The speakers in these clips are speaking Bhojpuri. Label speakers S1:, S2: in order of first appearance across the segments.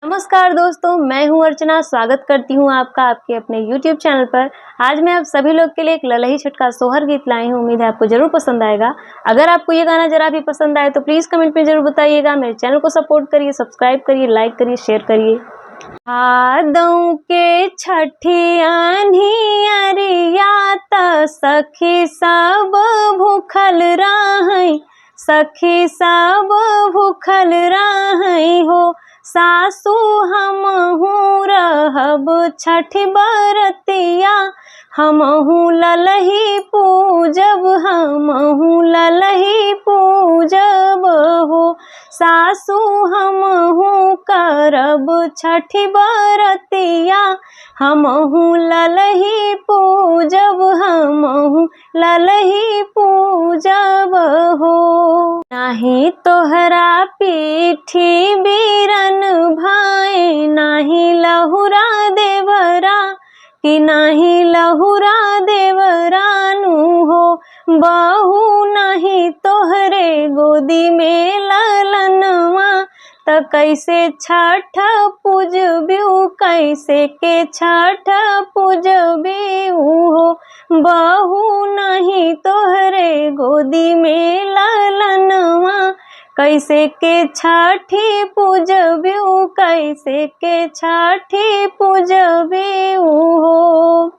S1: नमस्कार दोस्तों, मैं हूं अर्चना। स्वागत करती हूं आपका आपके अपने YouTube चैनल पर। आज मैं आप सभी लोग के लिए एक ललही छठ का सोहर गीत लाई हूं। उम्मीद है आपको जरूर पसंद आएगा। अगर आपको ये गाना जरा भी पसंद आए तो प्लीज़ कमेंट में जरूर बताइएगा। मेरे चैनल को सपोर्ट करिए, सब्सक्राइब करिए, लाइक करिए, शेयर करिए। भादों के छठी अनहियरिया त सखी सब भूखल रहै, सखी सब भूखल रहै हो। सासु हमहू रहब छठ बरतिया, हमहू ललही पूजब, हमहू ललही पूजब हो। सासु हमहू करब छठ बरतिया, हमहू ललही पूजब, हमहू ललही पूजब हो। नाही तोहरा पीठी बीरन भाई, नाही लहुरा देवरा कि नाही लहुरा देवरानु हो। बहू नहीं तोहरे गोदी में ललनवा, त कैसे छठ पूजबू, कैसे के छठ पूजबू हो। बहू नहीं तोहरे गोदी में ललनवा, कैसे के छठी पूजबू, कैसे के छठी पूजबू हो।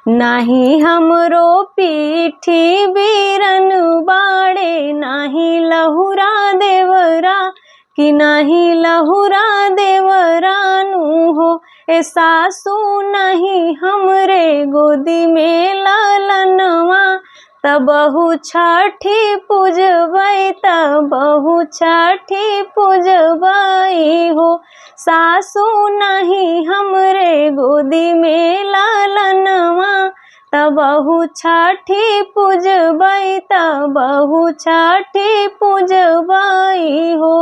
S1: नाही हमरो पीठी बीरन बाड़े, नाही लहुरा देवरा कि नाही लहुरा देवरानु हो। ए सासु नहीं हमरे गोदी में ललनवा, त बहु छठी पूजबै, त बहु छठी पूजबै हो। सासु नहीं हमरे गोदी में ललनवा, त बहु छठी पूजबै, त बहु छठी पूजबै हो।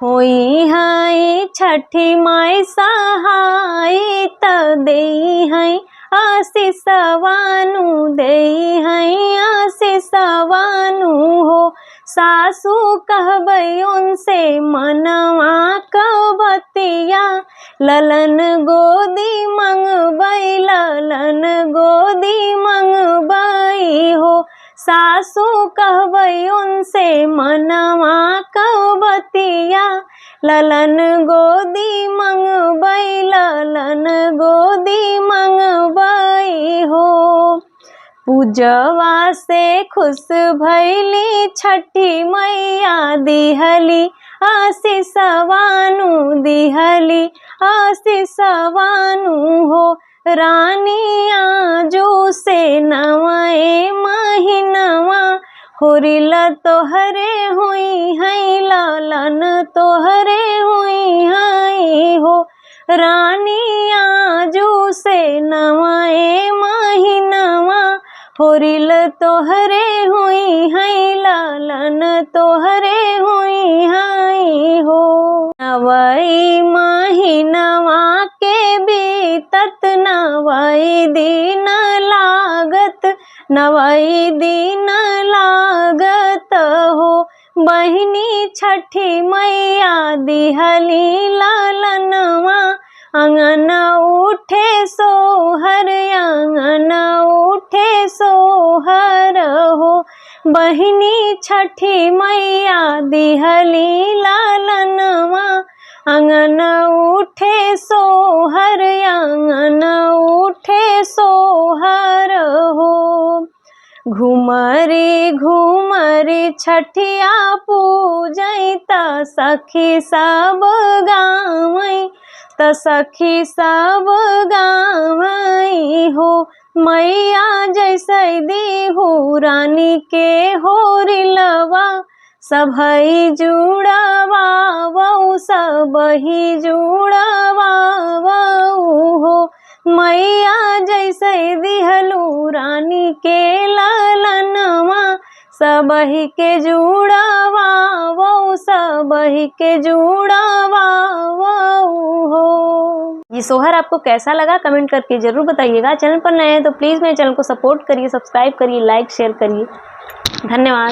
S1: होई है छठी माई सहाय, त देई है आशीषवानु, देई है आशीषवानु हो। सासु कहबै उनसे मनवा कबतिया, ललन गोदी मंगबै, ललन गोदी मंगबै हो। सासु कहबै उनसे मनवा कबतिया, ललन गोदी मंगबै, ललन गोदी मंगबै हो। पूजवा से खुश भैली छठी मैया, दिहली आशीषवानु, दिहली आशीषवानु हो। रानिया जो से नवाए महीनवा, होरिल तोहरे हुई है ललन, तोहरे हुई है हो। रानिया जो से नवाए महीनवा, होरिल तोहरे हुई है ललन, तोहरे हुई है हो। नवई महीनवा के बीतत, नवई दिन लागत, नवई दिन लागत हो। बहिनी छठी मैया दिहली ललनवा, अंगन उठे सोहर, अंगन उठे सोहर हो। बहिनी छठी मैया दिहली ललनवा, अंगन उठे सोहर, अंगन उठे सोहर हो। घुमरी घुमरी छठिया पूजै, त सखी सब गावै, त सखी सब गावै हो। मैया जैसे दीहू रानी के होरिलवा, सबही जुड़वा वौ, सबही जुड़वा वौ हो। मैया जैसे दिहलू रानी के ललनवा, सबही के जुड़वा वौ, सबही के जुड़वा वौ हो। ये सोहर आपको कैसा लगा कमेंट करके जरूर बताइएगा। चैनल पर नए हैं तो प्लीज़ मेरे चैनल को सपोर्ट करिए, सब्सक्राइब करिए, लाइक शेयर करिए। धन्यवाद।